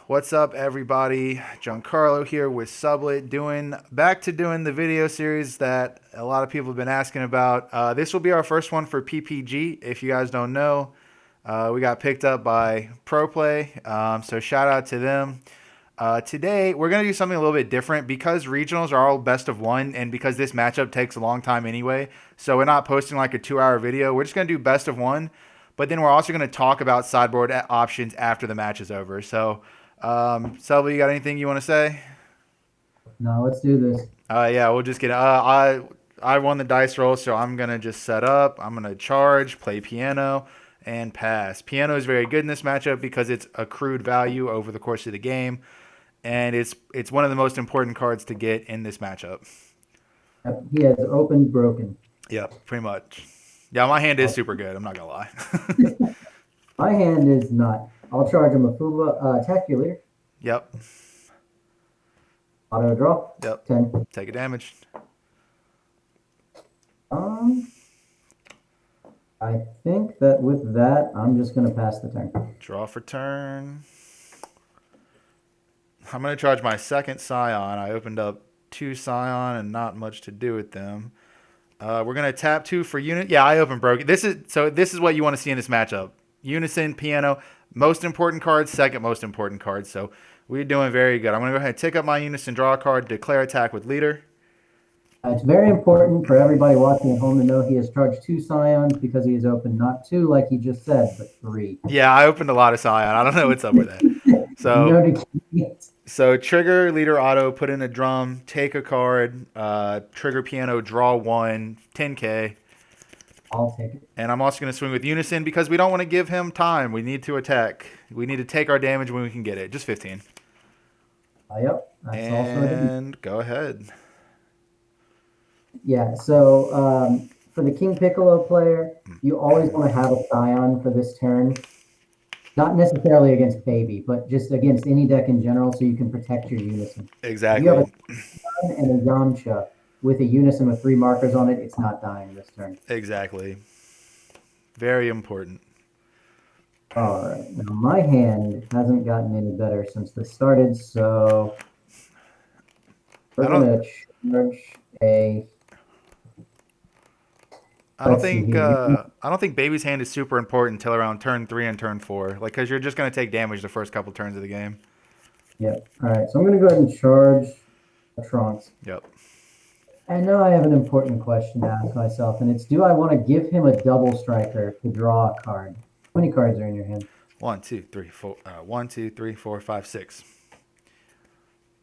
What's up, everybody? Giancarlo here with Sublett, back to doing the video series that a lot of people have been asking about. This will be our first one for PPG. If you guys don't know, we got picked up by ProPlay, so shout out to them. Today, we're going to do something a little bit different because regionals are all best of one, and because this matchup takes a long time anyway, so we're not posting like a 2-hour video. We're just going to do best of one, but then we're also going to talk about sideboard options after the match is over. So, Selby, you got anything you want to say? No, let's do this. Yeah, we'll just get. I won the dice roll, so I'm gonna just set up. I'm gonna charge, play piano, and pass. Piano is very good in this matchup because it's accrued value over the course of the game, and it's one of the most important cards to get in this matchup. Yep, he has opened broken. Yep, pretty much. Yeah, my hand is I'll- super good. I'm not gonna lie. My hand is not. I'll charge him a Fuba attack you later. Yep, Auto draw. yep. 10. Take a damage. Um, I think that with that, I'm just gonna pass the turn. Draw for turn. I'm gonna charge my second Scion. I opened up 2 Scion and not much to do with them. We're gonna tap 2 for unit. Yeah, I open broken. This is what you want to see in this matchup. Unison, piano, most important card, second most important card. So we're doing very good. I'm gonna go ahead and take up my unison, draw a card, declare attack with leader. It's very important for everybody watching at home to know he has charged 2 Scions because he has opened not 2 like he just said, but 3. Yeah, I opened a lot of Scion. I don't know what's up with that. So No deceit. so trigger leader auto, put in a drum, take a card, trigger piano, draw 1, 10k. I'll take it. And I'm also going to swing with Unison because we don't want to give him time. We need to attack. We need to take our damage when we can get it. Just 15. Yep, that's also a And go ahead. Yeah, so for the King Piccolo player, you always want to have a Scion for this turn. Not necessarily against Baby, but just against any deck in general so you can protect your Unison. If you have a Exactly. Scion and a Yamcha with a Unison with 3 markers on it, it's not dying this turn. Exactly. Very important. All right, now my hand hasn't gotten any better since this started, so I we're don't going to charge a, I don't let's see think here. I don't think Baby's hand is super important until around turn 3 and turn 4. Like cuz you're just going to take damage the first couple turns of the game. Yep, all right, so I'm going to go ahead and charge a Trunks. Yep. And now I have an important question to ask myself, and it's: do I want to give him a double striker to draw a card? How many cards are in your hand? 1 2 3 4 1 2 3 4 5 6.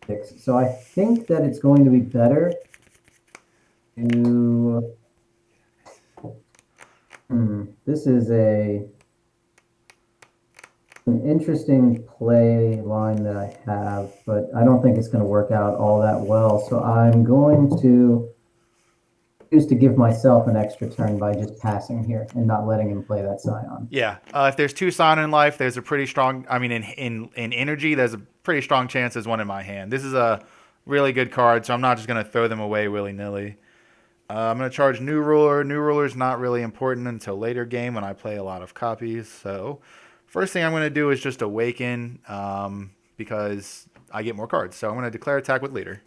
6. So I think that it's going to be better to. This is an interesting play line that I have, but I don't think it's going to work out all that well. So I'm going to choose to give myself an extra turn by just passing here and not letting him play that Scion. Yeah. If there's 2 Scion in life, there's a pretty strong. I mean, in energy, there's a pretty strong chance there's one in my hand. This is a really good card, so I'm not just gonna throw them away willy nilly. I'm gonna charge New Ruler. New Ruler is not really important until later game when I play a lot of copies. So first thing I'm gonna do is just awaken because I get more cards. So I'm gonna declare attack with leader.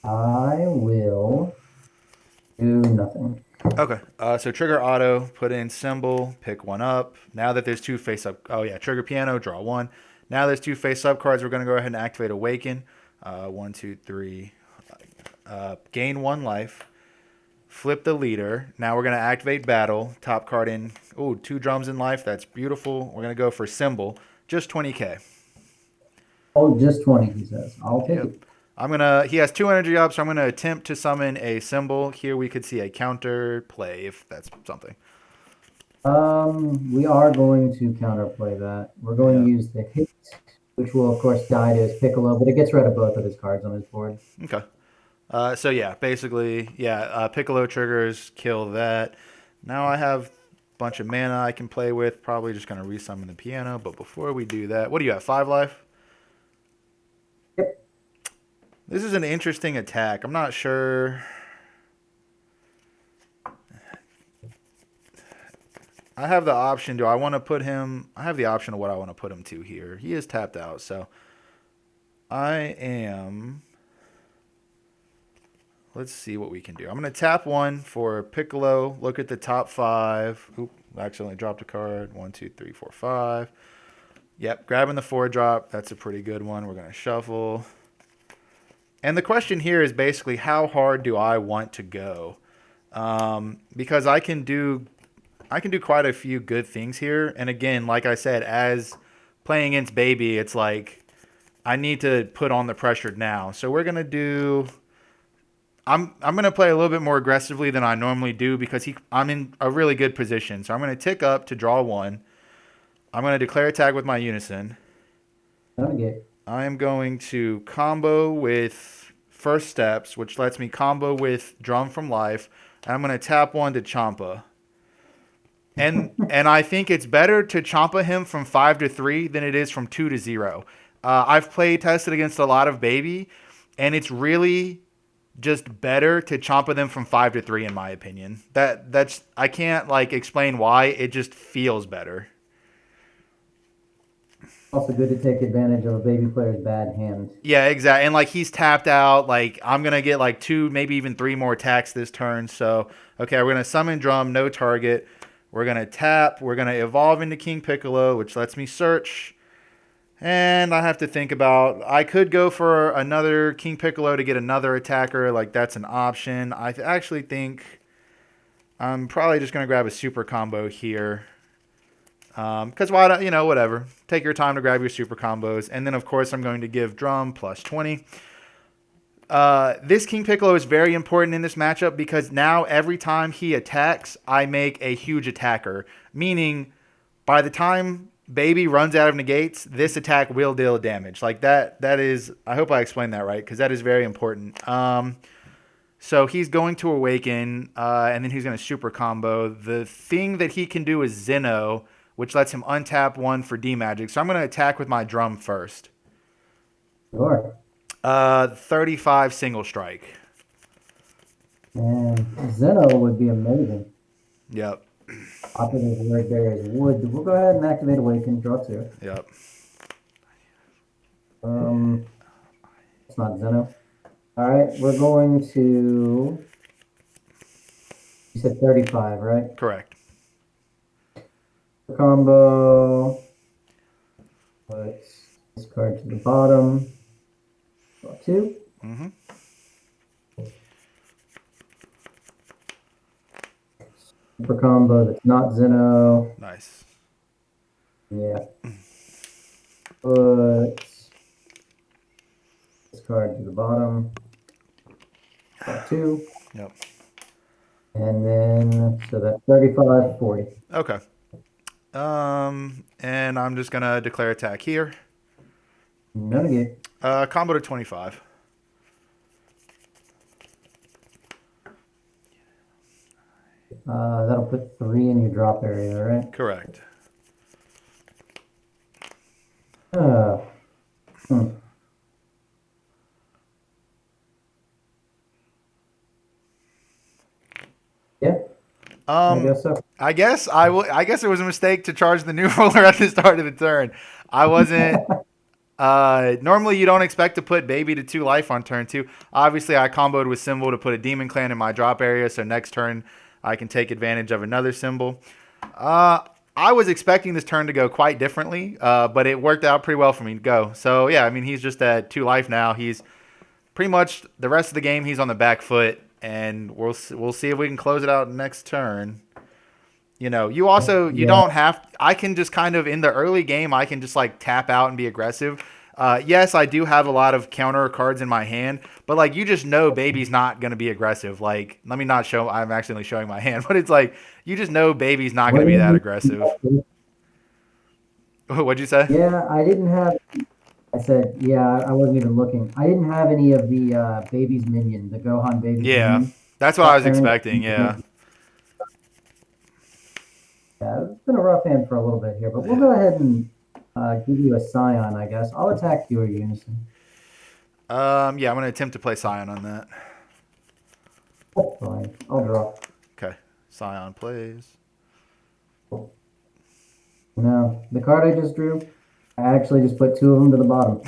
I will do nothing. Okay. So trigger auto, put in symbol, pick one up. Now that there's 2 face up. Oh yeah, trigger piano, draw 1. Now there's 2 face up cards. We're gonna go ahead and activate awaken. 1 2 3. Gain 1 life. Flip the leader. Now we're gonna activate battle. Top card in. Oh, 2 drums in life. That's beautiful. We're gonna go for symbol. Just 20k. Oh, just 20, he says. I'll take Yep. it. He has 2 energy up, so I'm gonna attempt to summon a symbol. Here we could see a counter play if that's something. We are going to counterplay that. We're going Yeah. to use the hit, which will of course die to his Piccolo, but it gets rid of both of his cards on his board. Okay. So yeah, basically, yeah, Piccolo triggers, kill that. Now I have a bunch of mana I can play with. Probably just gonna resummon the piano. But before we do that, what do you have? 5 life? Yep. This is an interesting attack. I'm not sure. I have the option. Do I want to put him? I have the option of what I want to put him to here. He is tapped out, so I am. Let's see what we can do. I'm going to tap 1 for Piccolo. Look at the top 5. Oop, I accidentally dropped a card. 1, 2, 3, 4, 5. Yep, grabbing the 4 drop. That's a pretty good one. We're going to shuffle. And the question here is basically how hard do I want to go? Because I can do quite a few good things here. And again, like I said, as playing against Baby, it's like I need to put on the pressure now. So we're going to do... I'm going to play a little bit more aggressively than I normally do because I'm in a really good position. So I'm going to tick up to draw 1. I'm going to declare attack with my Unison. Okay. I am going to combo with First Steps, which lets me combo with Drum from Life. And I'm going to tap 1 to Champa. And I think it's better to Champa him from 5 to 3 than it is from 2 to 0. I've play tested against a lot of Baby, and it's really just better to Champa them from 5 to 3 in my opinion. That's I can't like explain why, it just feels better. Also good to take advantage of a Baby player's bad hand. Yeah, exactly. And like he's tapped out, like I'm gonna get like 2, maybe even 3 more attacks this turn. So okay, we're gonna summon Drum, no target. We're gonna tap, we're gonna evolve into King Piccolo, which lets me search. And I have to think about, I could go for another King Piccolo to get another attacker. Like, that's an option. I actually think I'm probably just going to grab a super combo here. Because why don't, whatever. Take your time to grab your super combos. And then, of course, I'm going to give Drum plus 20. This King Piccolo is very important in this matchup because now every time he attacks, I make a huge attacker. Meaning, by the time Baby runs out of negates, this attack will deal damage. Like that is, I hope I explained that right, because that is very important. So he's going to awaken, and then he's going to super combo. The thing that he can do is Zeno, which lets him untap 1 for D magic. So I'm going to attack with my Drum first. Sure. 35 single strike. And Zeno would be amazing. Yep. Operative word there is wood. We'll go ahead and activate Awaken, draw 2. Yep. It's not Zeno. All right, we're going to. You said 35, right? Correct. Combo. Put this card to the bottom. Draw 2. Mm-hmm. Super combo that's not Zeno. Nice. Yeah. Put this card to the bottom. Draw 2. Yep. And then, so that's 35, 40. Okay. And I'm just gonna declare attack here. No negate. Combo to 25. That'll put 3 in your drop area, right? Correct. Hmm. Yeah. I guess so. I guess it was a mistake to charge the new roller at the start of the turn. I wasn't. Normally you don't expect to put Baby to 2 life on turn 2. Obviously, I comboed with Symbol to put a Demon Clan in my drop area, so next turn I can take advantage of another Symbol. I was expecting this turn to go quite differently, but it worked out pretty well for me to go. So yeah, I mean he's just at 2 life now. He's pretty much the rest of the game he's on the back foot, and we'll see if we can close it out next turn. You don't have. I can just kind of in the early game, I can just like tap out and be aggressive. Yes, I do have a lot of counter cards in my hand, but like you just know Baby's not going to be aggressive. Like, let me not show. I'm accidentally showing my hand, but it's like you just know Baby's not going to be that aggressive. What'd you say? Yeah, I didn't have. I said, yeah, I wasn't even looking. I didn't have any of the Baby's minion, the Gohan Baby's minion. That's what I was expecting. Yeah. Yeah, it's been a rough hand for a little bit here, but we'll go ahead and give you a Scion, I guess. I'll attack your Unison. Yeah, I'm going to attempt to play Scion on that. That's fine. I'll draw. Okay. Scion plays. No, the card I just drew, I actually just put two of them to the bottom.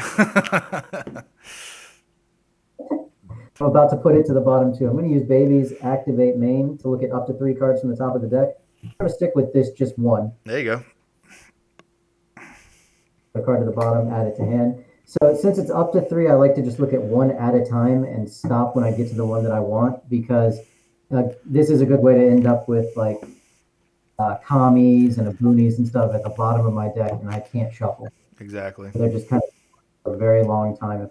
I'm about to put it to the bottom too. I'm going to use Baby's Activate Main to look at up to three cards from the top of the deck. I'm going to stick with this just one. There you go. The card to the bottom, add it to hand. So since it's up to three, I like to just look at one at a time and stop when I get to the one that I want, because this is a good way to end up with like commies and aboonies and stuff at the bottom of my deck, and I can't shuffle. Exactly. They're just kind of a very long time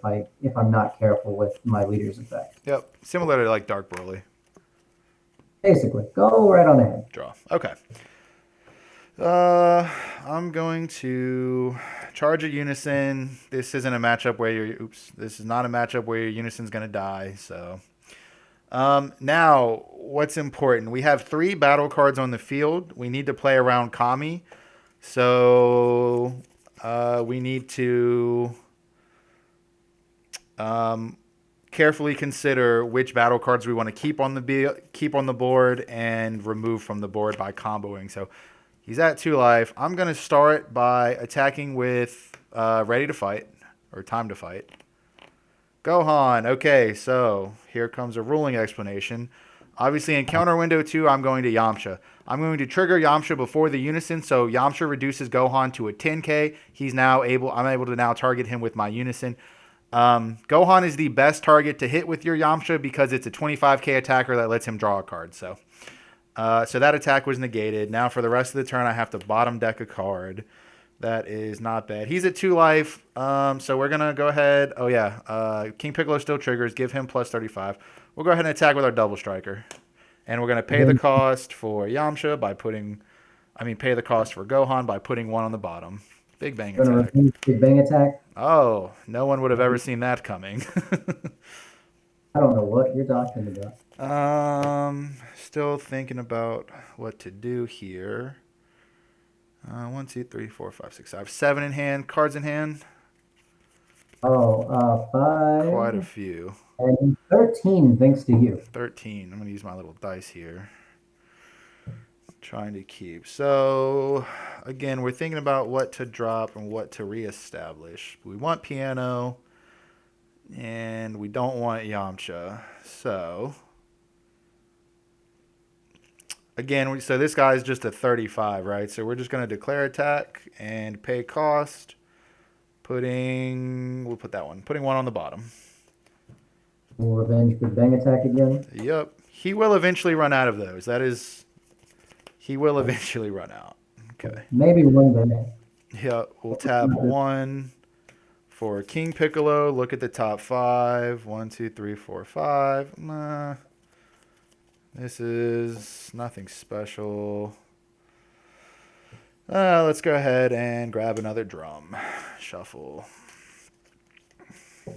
if I'm not careful with my leader's effect. Yep. Similar to like Dark Broly. Basically, go right on ahead. Draw. Okay. I'm going to charge a Unison. This isn't a matchup where this is not a matchup where your Unison's going to die. So, now what's important? We have 3 battle cards on the field. We need to play around Kami. So, we need to, carefully consider which battle cards we want to keep on the board and remove from the board by comboing. So, he's at 2 life. I'm going to start by attacking with Ready to Fight, or Time to Fight. Gohan. Okay, so here comes a ruling explanation. Obviously, in counter window 2, I'm going to Yamcha. I'm going to trigger Yamcha before the Unison, so Yamcha reduces Gohan to a 10k. I'm able to now target him with my Unison. Gohan is the best target to hit with your Yamcha because it's a 25k attacker that lets him draw a card. So that attack was negated. Now for the rest of the turn, I have to bottom deck a card. That is not bad. He's at 2 life, so we're going to go ahead. Oh, yeah. King Piccolo still triggers. Give him plus 35. We'll go ahead and attack with our double striker. And we're going to pay the cost for Yamcha pay the cost for Gohan by putting 1 on the bottom. Big Bang attack. Big Bang attack. Oh, no one would have ever seen that coming. I don't know what you're talking about. Still thinking about what to do here. 1, 2, 3, 4, 5, 6. I have 7 in hand. Cards in hand. Oh, 5. Quite a few. And 13, thanks to you. 13. I'm going to use my little dice here. Trying to keep. So, again, we're thinking about what to drop and what to reestablish. We want Piano, and we don't want Yamcha. So, again, so this guy's just a 35, right? So we're just going to declare attack and pay cost. Putting 1 on the bottom. We'll revenge Big Bang attack again. Yep. He will eventually run out of those. He will eventually run out. Okay. Maybe one day. Yeah, we'll tap 1 for King Piccolo. Look at the top 5. 1, 2, 3, 4, 5. Nah. This is nothing special. Let's go ahead and grab another drum. Shuffle. How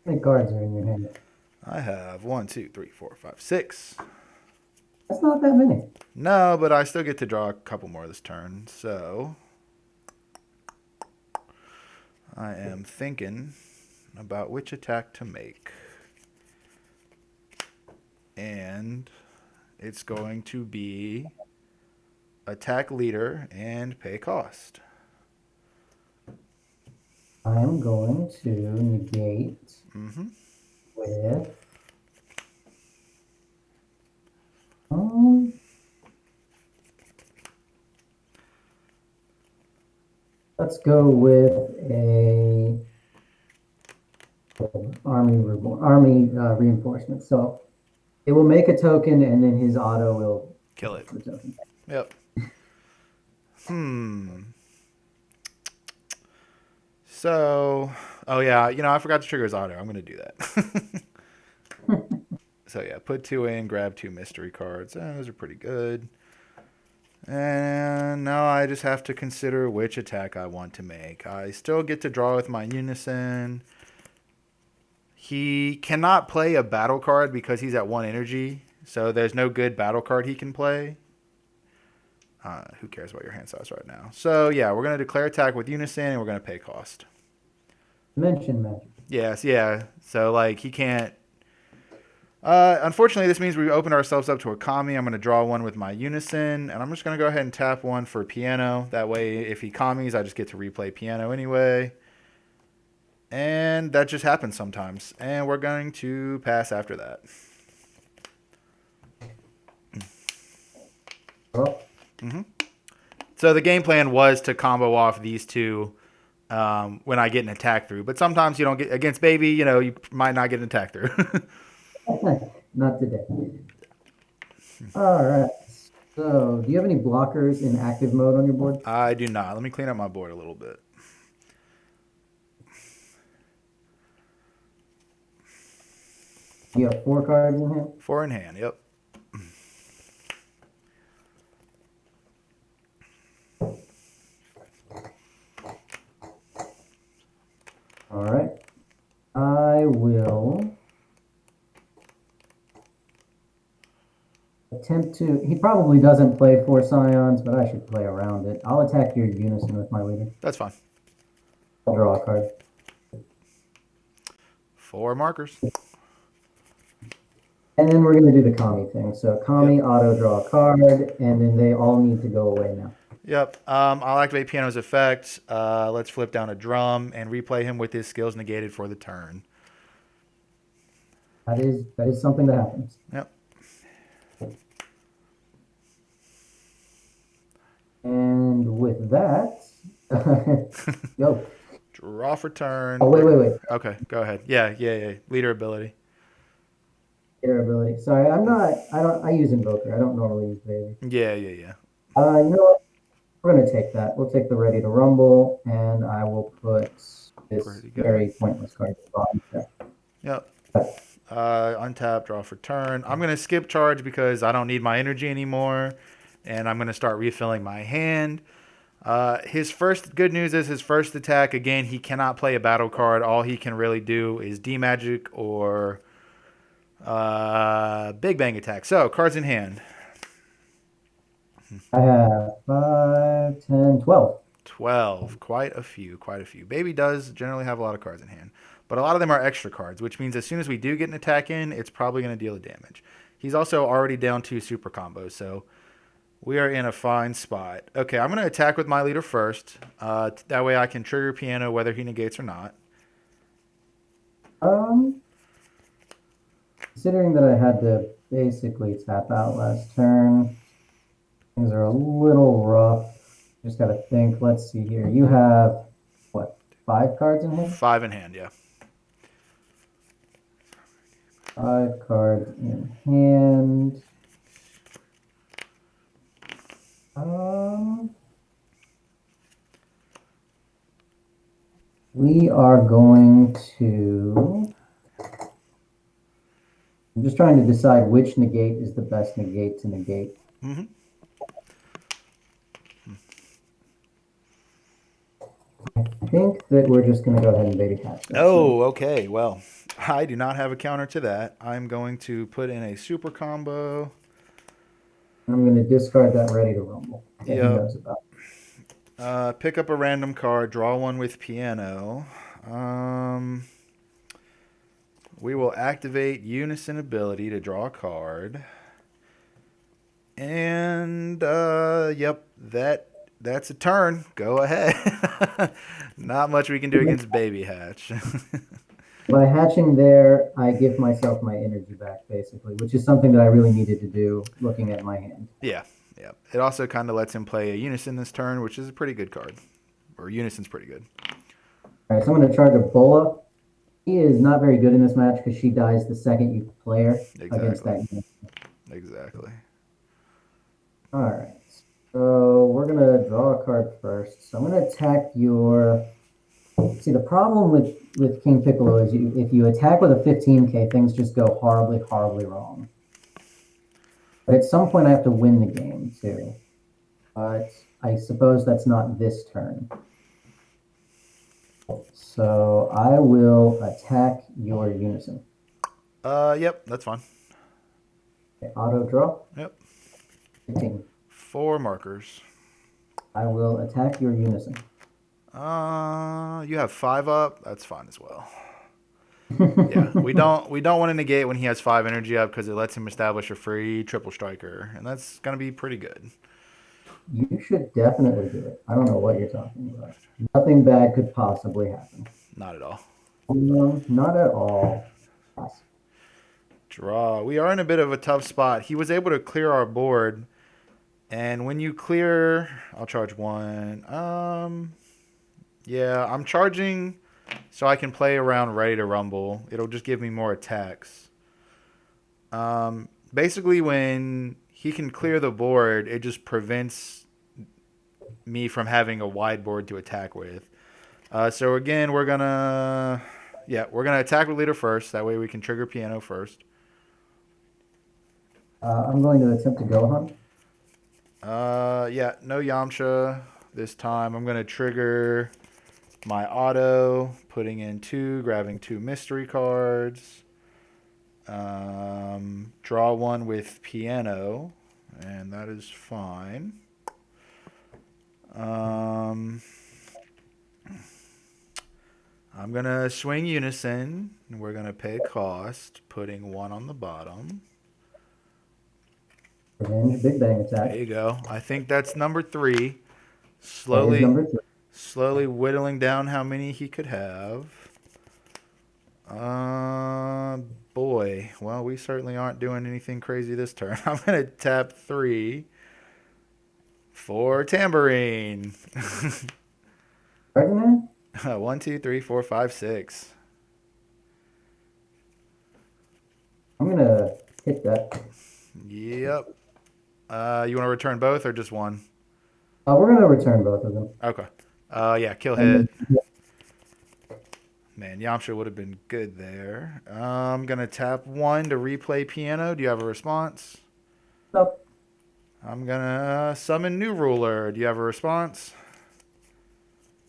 many cards are in your hand? I have 1, 2, 3, 4, 5, 6. That's not that many. No, but I still get to draw a couple more this turn. So I am thinking about which attack to make. And it's going to be attack leader and pay cost. I am going to negate with let's go with a army reinforcement. So it will make a token, and then his auto will kill it. Yep. So, oh yeah, I forgot to trigger his auto. I'm going to do that. So yeah, put 2 in, grab 2 mystery cards. Those are pretty good. And now I just have to consider which attack I want to make. I still get to draw with my Unison. He cannot play a battle card because he's at 1 energy. So there's no good battle card he can play. Who cares about your hand size right now? So yeah, we're going to declare attack with Unison, and we're going to pay cost. Mention magic. Yes, yeah. So like he can't. Unfortunately, this means we opened ourselves up to a Kami. I'm going to draw one with my Unison, and I'm just going to go ahead and tap one for Piano. That way, if he Kamis, I just get to replay Piano anyway. And that just happens sometimes. And we're going to pass after that. Oh, So the game plan was to combo off these two when I get an attack through. But sometimes you don't get against Baby, you might not get an attack through. not today. All right. So, do you have any blockers in active mode on your board? I do not. Let me clean up my board a little bit. You have 4 cards in hand? 4 in hand, yep. All right. I will attempt to. He probably doesn't play 4 Scions, but I should play around it. I'll attack your Unison with my leader. That's fine. I'll draw a card. 4 markers. And then we're going to do the Kami thing. So Kami, auto draw a card, and then they all need to go away now. Yep. I'll activate Piano's effect. Let's flip down a drum and replay him with his skills negated for the turn. That is something that happens. Yep. And with that, go. Draw for turn. Oh, wait. Okay, go ahead. Yeah. Leader ability. Their ability. Sorry, I use Invoker. I don't normally use Baby. Yeah. You know what? We're going to take that. We'll take the Ready to Rumble, and I will put this very pointless card at the bottom there. Yep. Untap, draw for turn. I'm going to skip charge because I don't need my energy anymore, and I'm going to start refilling my hand. His first good news is his first attack. Again, he cannot play a battle card. All he can really do is D-Magic or Big Bang attack. So, cards in hand. I have 5, 10, 12. 12. Quite a few. Baby does generally have a lot of cards in hand. But a lot of them are extra cards, which means as soon as we do get an attack in, it's probably going to deal damage. He's also already down 2 super combos, so we are in a fine spot. Okay, I'm going to attack with my leader first. That way I can trigger Piano whether he negates or not. Considering that I had to basically tap out last turn, things are a little rough. Just got to think. Let's see here. You have, what, 5 cards in hand? 5 in hand, yeah. 5 cards in hand. We are going to. I'm just trying to decide which negate is the best negate to negate. Mm-hmm. I think that we're just going to go ahead and baby hatch. Oh, okay. Well, I do not have a counter to that. I'm going to put in a super combo. I'm going to discard that Ready to Rumble. Yeah. Pick up a random card, draw one with Piano. We will activate Unison ability to draw a card. And, yep, that's a turn. Go ahead. Not much we can do against Baby Hatch. By hatching there, I give myself my energy back, basically, which is something that I really needed to do looking at my hand. Yeah. It also kind of lets him play a Unison this turn, which is a pretty good card. Or Unison's pretty good. All right, so I'm going to charge a Bola. He is not very good in this match because she dies the second you play her against that unit. Exactly. All right. So we're going to draw a card first. So I'm going to attack your... See, the problem with King Piccolo is if you attack with a 15k, things just go horribly, horribly wrong. But at some point I have to win the game, too. But I suppose that's not this turn. So I will attack your Unison. Yep, that's fine. Okay, auto draw. Yep. 15. 4 markers. I will attack your Unison. You have 5 up. That's fine as well. Yeah, we don't want to negate when he has 5 energy up because it lets him establish a free triple striker, and that's gonna be pretty good. You should definitely do it. I don't know what you're talking about. Nothing bad could possibly happen. Not at all. Not at all. Yes. Draw. We are in a bit of a tough spot. He was able to clear our board, and when you clear, I'll charge one. Yeah, I'm charging so I can play around Ready to Rumble. It'll just give me more attacks. Basically, when he can clear the board, it just prevents me from having a wide board to attack with. So again, we're gonna attack with leader first. That way we can trigger piano first. I'm going to attempt to go hunt. Yeah, no Yamcha this time. I'm gonna trigger my auto, putting in two, grabbing two mystery cards. Draw one with piano, and that is fine. I'm gonna swing unison, and we're gonna pay cost, putting one on the bottom. Revenge, big bang There attack. you go. I think that's number three. That is Slowly, number 3. slowly whittling down how many he could have. Boy. Well, we certainly aren't doing anything crazy this turn. I'm gonna tap 3 for tambourine. Ferdinand? 1, 2, 3, 4, 5, 6. I'm gonna hit that. Yep. You want to return both or just one? We're gonna return both of them. Okay. Yeah, kill And hit. then, Man, Yamcha would have been good there. I'm gonna tap 1 to replay piano. Do you have a response? nope. I'm gonna summon new ruler. Do you have a response?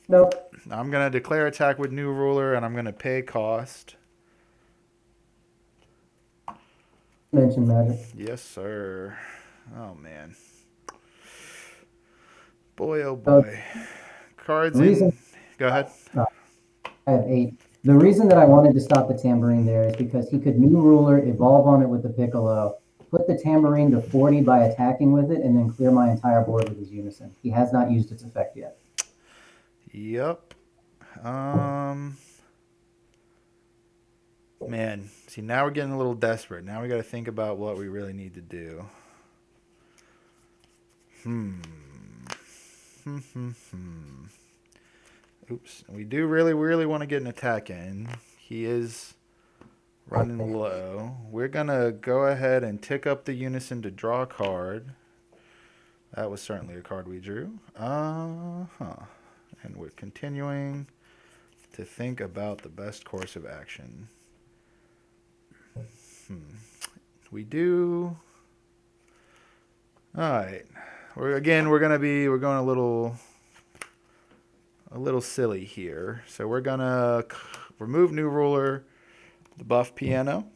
Nope. I'm gonna declare attack with new ruler, and I'm gonna pay cost. Mention magic. Yes, sir. Oh man. Boy, oh So boy. Cards the reason in. Go ahead. uh, I have 8. The reason that I wanted to stop the tambourine there is because he could new ruler, evolve on it with the Piccolo, put the tambourine to 40 by attacking with it, and then clear my entire board with his unison. He has not used its effect yet. Yep. Um. Man, see now we're getting a little desperate. Now we got to think about what we really need to do. Hmm. Oops. We do really, really want to get an attack in. He is running low. We're going to go ahead and tick up the unison to draw a card. That was certainly a card we drew. And we're continuing to think about the best course of action. We do. All right. We're going a little silly here. So we're gonna remove new ruler, the buff piano,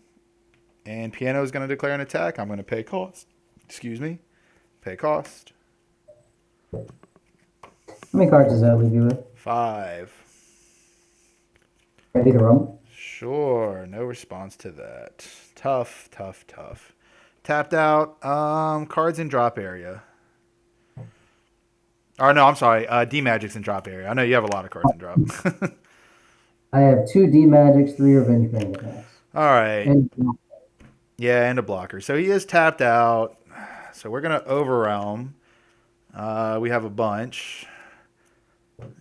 and piano is gonna declare an attack. I'm gonna pay cost. Excuse me. Pay cost. How many cards does that leave you with? 5. Ready to rumble? Sure. No response to that. Tough, tough, tough. Tapped out. Cards in drop area. Or no, I'm sorry. D Magic's in drop area. I know you have a lot of cards in drop. I have 2 D magics, 3 revenge bang attacks. All right. And Yeah, and a blocker. So he is tapped out. So we're gonna overwhelm. We have a bunch.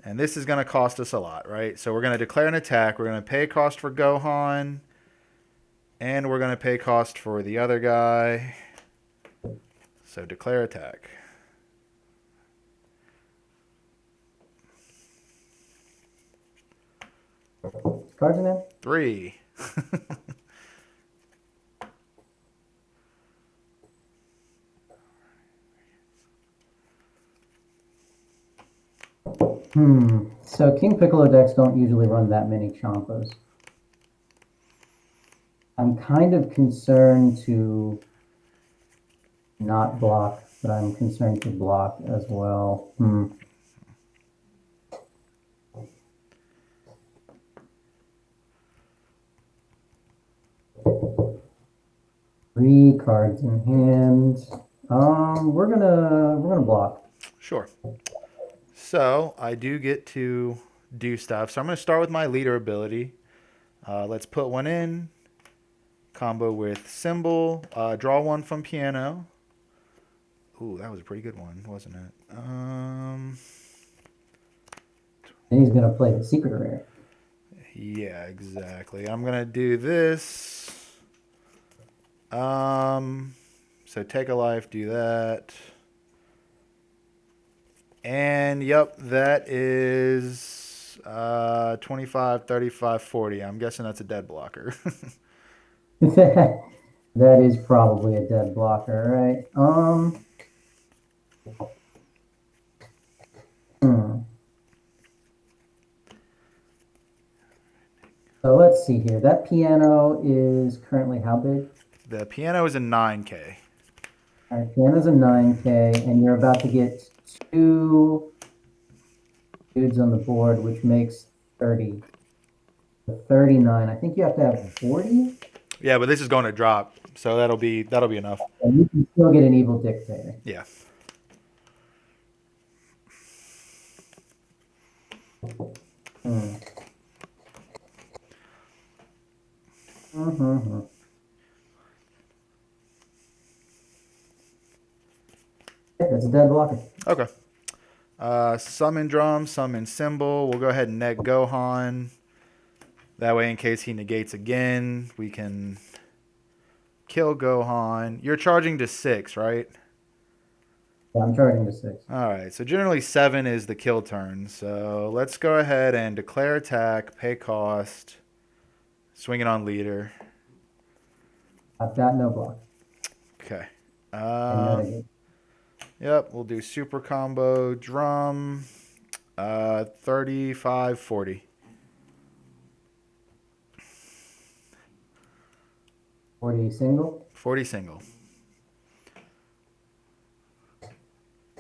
And this is gonna cost us a lot, right? So we're gonna declare an attack. We're gonna pay cost for Gohan. And we're gonna pay cost for the other guy. So declare attack. cards in there? 3. So King Piccolo decks don't usually run that many Champas. I'm kind of concerned to not block, but I'm concerned to block as well. 3 cards in hand. We're gonna block. Sure. So I do get to do stuff. So I'm going to start with my leader ability. Let's put one in. Combo with symbol. Draw one from piano. Ooh, that was a pretty good one, wasn't it? And he's gonna play the secret rare. Yeah, exactly. I'm going to do this. So take a life, do that. And yep, that is 25, 35, 40. I'm guessing that's a dead blocker. That is probably a dead blocker, right? Hmm. So let's see here. That piano is currently how big? The piano is a 9K. All right, piano's a 9K, and you're about to get 2 dudes on the board, which makes 30. 39. I think you have to have 40, Yeah, but this is going to drop, so that'll be enough. and you can still get an evil dictator. Yeah. Hmm. Mm-hmm. Yeah, that's a dead blocker. Okay. Summon drum, summon symbol. We'll go ahead and net Gohan. That way, in case he negates again, we can kill Gohan. You're charging to 6, right? Yeah, I'm charging to 6. All right. So generally 7 is the kill turn. So let's go ahead and declare attack, pay cost, swing it on leader. I've got no block. Okay. And no negate. Yep. We'll do super combo drum. 35, 40. 40 single. 40 single.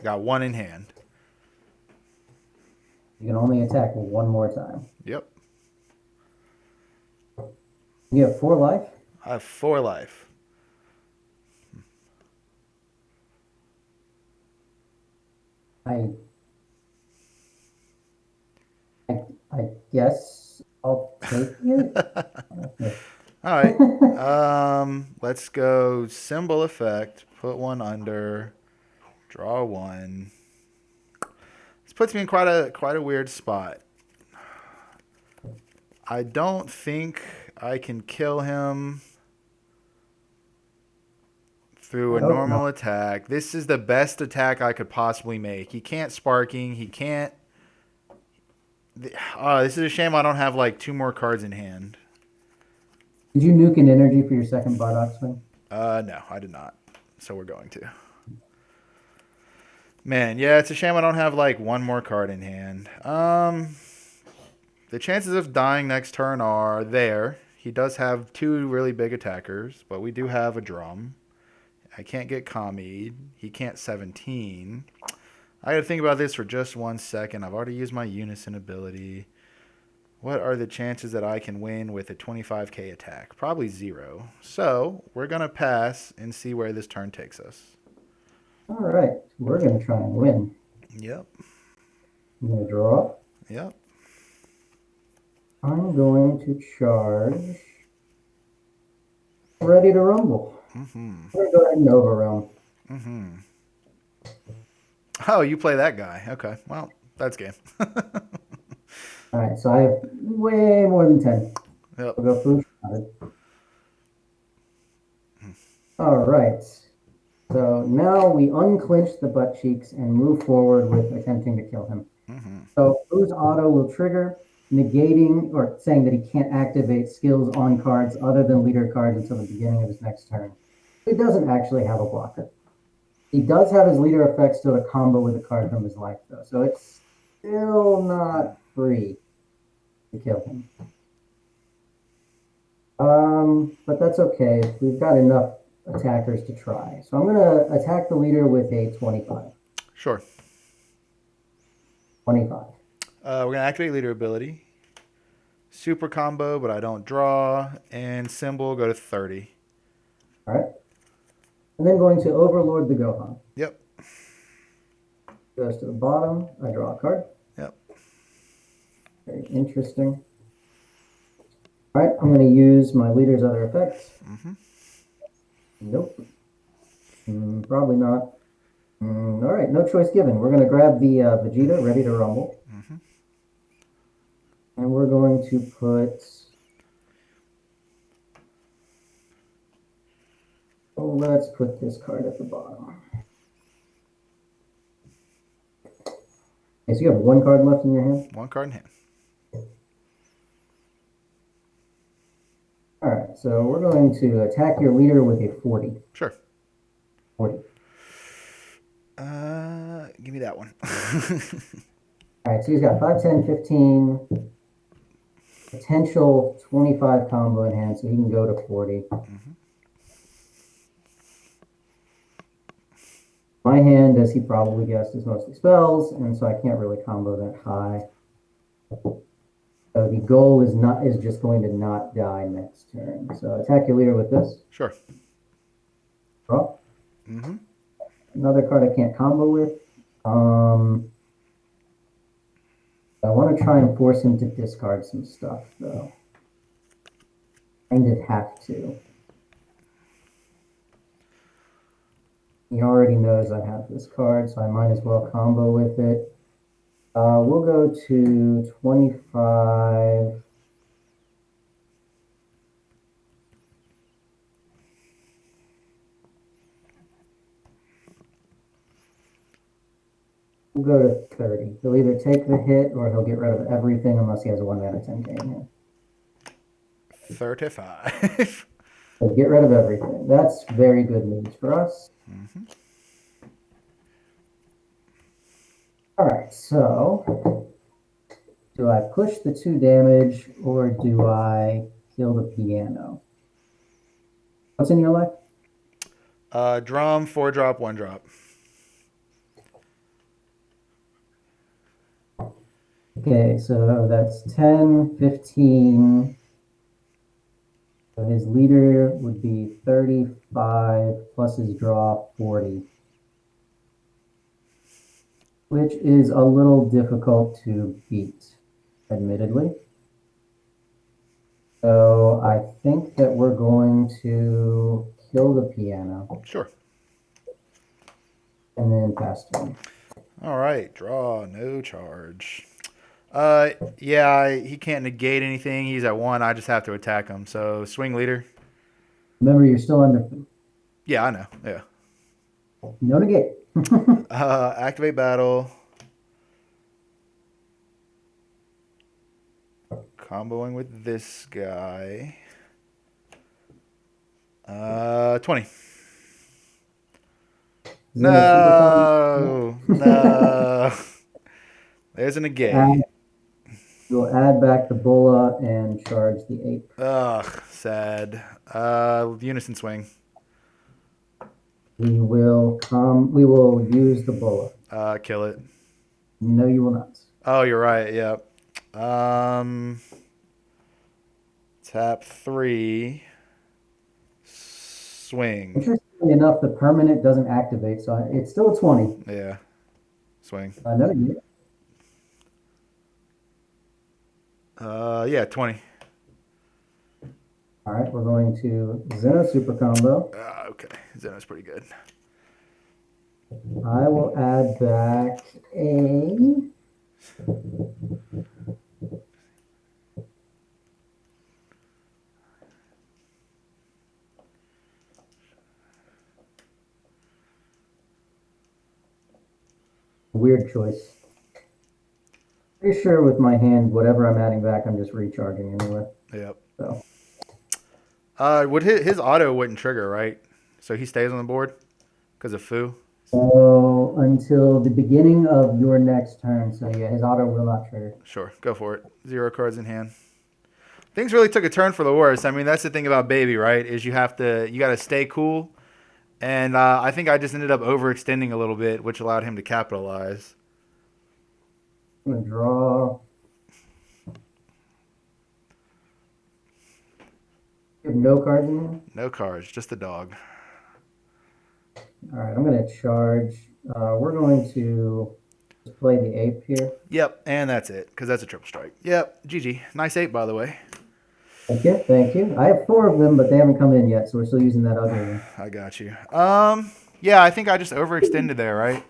Got one in hand. You can only attack 1 more time. Yep. You have 4 life. I have 4 life. I I guess I'll take it. All right. Let's go symbol effect. Put one under. Draw one. This puts me in quite a weird spot. I don't think I can kill him through a normal attack. This is the best attack I could possibly make. He can't sparking. He can't. This is a shame I don't have like 2 more cards in hand. Did you nuke an energy for your second Bardock swing? No, I did not. So we're going to. Man, yeah, it's a shame I don't have like 1 more card in hand. The chances of dying next turn are there. He does have 2 really big attackers, but we do have a drum. I can't get Kami'd. He can't 17. I gotta think about this for just 1 second. I've already used my Unison ability. What are the chances that I can win with a 25k attack? Probably 0. So we're gonna pass and see where this turn takes us. All right, we're going to try and win. Yep. I'm going to draw. Yep. I'm going to charge. Ready to rumble. Mm-hmm. We're going to go ahead and overwhelm. Mm-hmm. Oh, you play that guy. Okay. Well, that's game. All right, so I have way more than 10. Yep. We'll go food. All right. So now we unclench the butt cheeks and move forward with attempting to kill him. Mm-hmm. So Boo's auto will trigger, negating or saying that he can't activate skills on cards other than leader cards until the beginning of his next turn. He doesn't actually have a blocker. He does have his leader effect still to combo with a card from his life, though. So it's still not free to kill him. But that's okay. We've got enough attackers to try. So I'm going to attack the leader with a 25. Sure. 25. We're going to activate leader ability. Super combo, but I don't draw. And symbol, go to 30. All right. And then going to overlord the Gohan. Yep. Goes to the bottom. I draw a card. Yep. Very interesting. All right, I'm going to use my leader's other effects. Mm-hmm. Nope. Probably not. All right, no choice given. We're going to grab the Vegeta, ready to rumble. Mm-hmm. And we're going to put... Oh, let's put this card at the bottom. Okay, so you have one card left in your hand? One card in hand. All right, so we're going to attack your leader with a 40. Sure. 40. Give me that one. All right, so he's got 5, 10, 15, potential 25 combo in hand, so he can go to 40. Mm-hmm. My hand, as he probably guessed, is mostly spells, and so I can't really combo that high. So the goal is just going to not die next turn. So attack your leader with this. Sure. Draw. Mm-hmm. Another card I can't combo with. I want to try and force him to discard some stuff, though. Kind of have to. He already knows I have this card, so I might as well combo with it. We'll go to 25. We'll go to 30. He'll either take the hit or he'll get rid of everything unless he has a 1 mana 10k in hand. 35. So get rid of everything. That's very good news for us. Mm-hmm. All right, so do I push the 2 damage or do I kill the piano? What's in your life? Drum, 4-drop, 1-drop. Okay, so that's 10, 15. So his leader would be 35 plus his draw 40, which is a little difficult to beat, admittedly. So I think that we're going to kill the piano. Sure. And then pass turn. All right. Draw, no charge. Yeah, he can't negate anything. He's at 1. I just have to attack him. So swing leader. Remember, you're still under. Yeah, I know. Yeah. No negate. Activate battle. Comboing with this guy. 20. No. No. There's a negate. We'll add back the Bulla and charge the ape. Ugh, sad. Unison swing. We will use the Bulla. Kill it. No, you will not. Oh, you're right. Yep. Tap 3. Swing. Interestingly enough, the permanent doesn't activate, so it's still a 20. Yeah. Swing. No negate. Yeah, 20. All right, we're going to Zeno Super Combo. Okay. Zeno's pretty good. I will add back a... Weird choice. Pretty sure with my hand, whatever I'm adding back, I'm just recharging anyway. Yep. So. Would his auto wouldn't trigger, right? So he stays on the board because of Fu? So until the beginning of your next turn. So yeah, his auto will not trigger. Sure, go for it. 0 cards in hand. Things really took a turn for the worse. I mean, that's the thing about Baby, right? Is you got to stay cool. And I think I just ended up overextending a little bit, which allowed him to capitalize. I'm gonna draw. You have no cards in hand? No cards, just the dog. All right, I'm going to charge. We're going to just play the ape here. Yep, and that's it, because that's a triple strike. Yep, GG. Nice ape, by the way. Thank you, thank you. I have four of them, but they haven't come in yet, so we're still using that ugly one. I got you. Yeah, I think I just overextended there, right?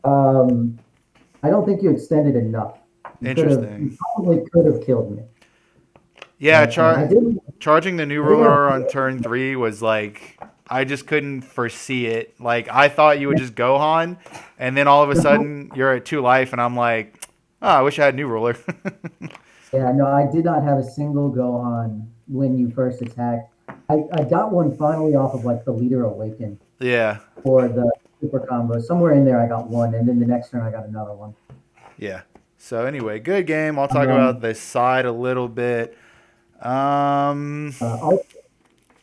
Um, I don't think you extended enough. Interesting. You probably could have killed me. Yeah, But I did. charging the new I think I ruler on turn 3 was like I just couldn't foresee it. Like I thought you would just Gohan, and then all of a sudden you're at 2 life, and I'm like, oh, I wish I had new ruler. Yeah, no, I did not have a single Gohan when you first attacked. I got one finally off of like the Leader Awaken Yeah, or the super combo. Somewhere in there I got one, and then the next turn I got another one. yeah. So anyway, good game. I'll talk about Um, this side a little bit. Um, also,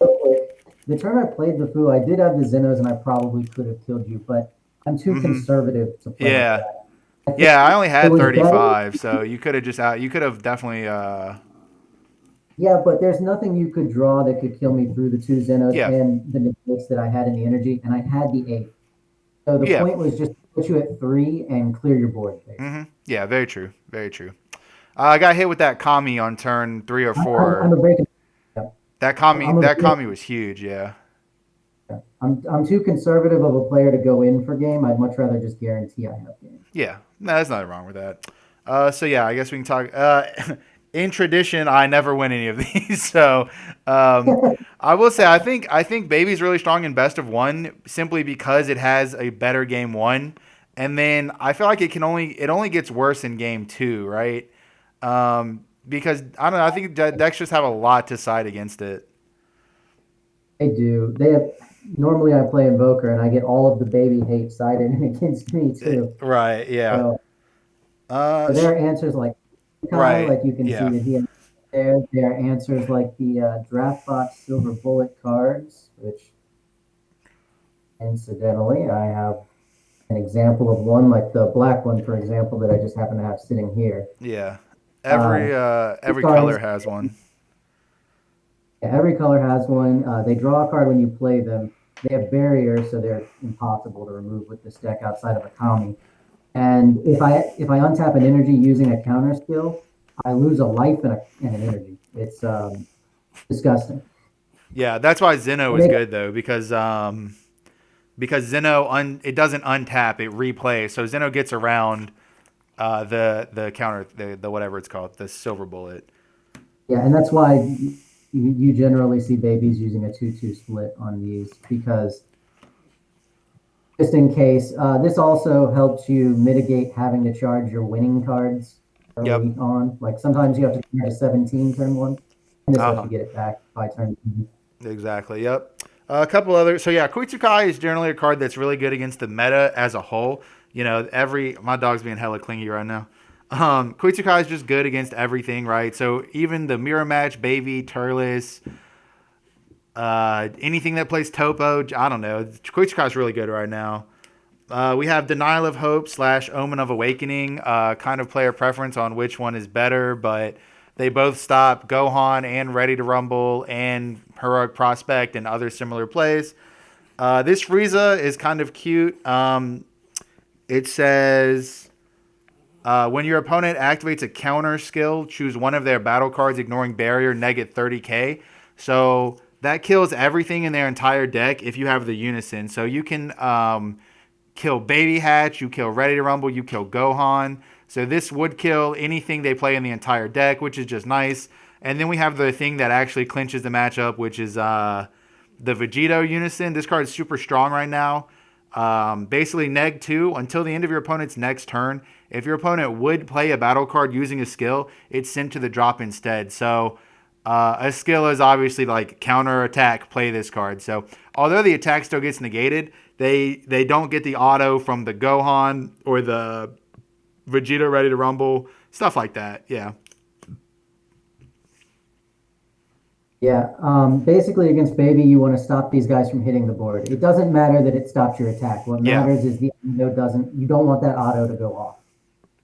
real quick, the turn I played the Fu, I did have the Zenos, and I probably could have killed you, but I'm too mhm. conservative to play like Yeah, that. I think yeah. I only it had was better. 35, so you could have just out. You could have definitely. Yeah, but there's nothing you could draw that could kill me through the two Zenos Yeah, and the negates that I had in the energy, and I had the eight. So the yeah. point was just to put you at three and clear your board, basically. Yeah, very true. Very true. I got hit with that Kami on turn 3 or 4. I'm a break. I'm a That Kami was huge. Yeah, I'm too conservative of a player to go in for game. I'd much rather just guarantee I have game. yeah. No, there's nothing wrong with that. So yeah, I guess we can talk. In tradition, I never win any of these. So I will say I think Baby's really strong in best of one simply because it has a better game one, and then I feel like it only gets worse in game two, right? Because I don't know. I think decks just have a lot to side against it. They do. They have. Normally, I play Invoker and I get all of the baby hate sided against me too. Right. Yeah. So, Uh. so there are answers like Kai, Right. like you can see Yeah. that he has there. There are answers like the draft box silver bullet cards, which incidentally I have an example of one, like the black one, for example, that I just happen to have sitting here. Yeah. Um, these Every color cards, has one. every color has one. They draw a card when you play them. They have barriers, so they're impossible to remove with this deck outside of a Kami. And if I untap an energy using a counter skill, I lose a life and an energy. It's disgusting. Yeah, that's why Zeno is Make good though because it doesn't untap, it replays. So Zeno gets around the counter the whatever it's called, the silver bullet. Yeah, and that's why you generally see babies using a 2-2 split on these because just in case. This also helps you mitigate having to charge your winning cards Yep. early on. Like sometimes you have to charge 17 turn one, and this lets Uh-huh. you get it back by turn two. Exactly. Yep. A couple other. So yeah, Kuitsukai is generally a card that's really good against the meta as a whole. You know, every my dog's being hella clingy right now. Kuitsukai is just good against everything, right? So even the mirror match, baby, Turles, anything that plays Topo, I don't know. Kuitsukai is really good right now. We have Denial of Hope slash Omen of Awakening. Kind of player preference on which one is better, but they both stop Gohan and Ready to Rumble and Heroic Prospect and other similar plays. This Frieza is kind of cute. It says when your opponent activates a counter skill, choose one of their battle cards, ignoring barrier, negate 30k. So that kills everything in their entire deck if you have the unison. So you can kill Baby Hatch, you kill Ready to Rumble, you kill Gohan. So this would kill anything they play in the entire deck, which is just nice. And then we have the thing that actually clinches the matchup, which is the Vegito Unison. This card is super strong right now. Basically, neg 2 until the end of your opponent's next turn. If your opponent would play a battle card using a skill, it's sent to the drop instead. So a skill is obviously like counter attack, play this card. So although the attack still gets negated, they don't get the auto from the Gohan or the Vegeta Ready to Rumble, stuff like that. Yeah. Yeah, basically against baby, you want to stop these guys from hitting the board. It doesn't matter that it stops your attack. What Yeah. matters is the auto doesn't. You don't want that auto to go off.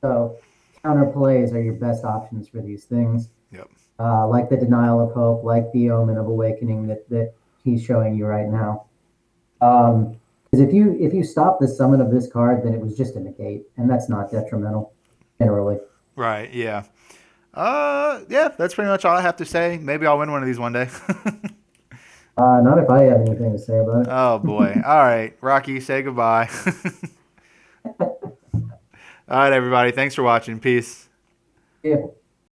So counter plays are your best options for these things, Yep. like the Denial of Hope, like the Omen of Awakening that he's showing you right now. Because if you stop the summon of this card, then it was just a negate, and that's not detrimental generally. Right. Yeah. Yeah. That's pretty much all I have to say. Maybe I'll win one of these one day. Not if I have anything to say about Oh boy. All right, Rocky, say goodbye. it. All right, everybody. Thanks for watching. Peace. Yeah.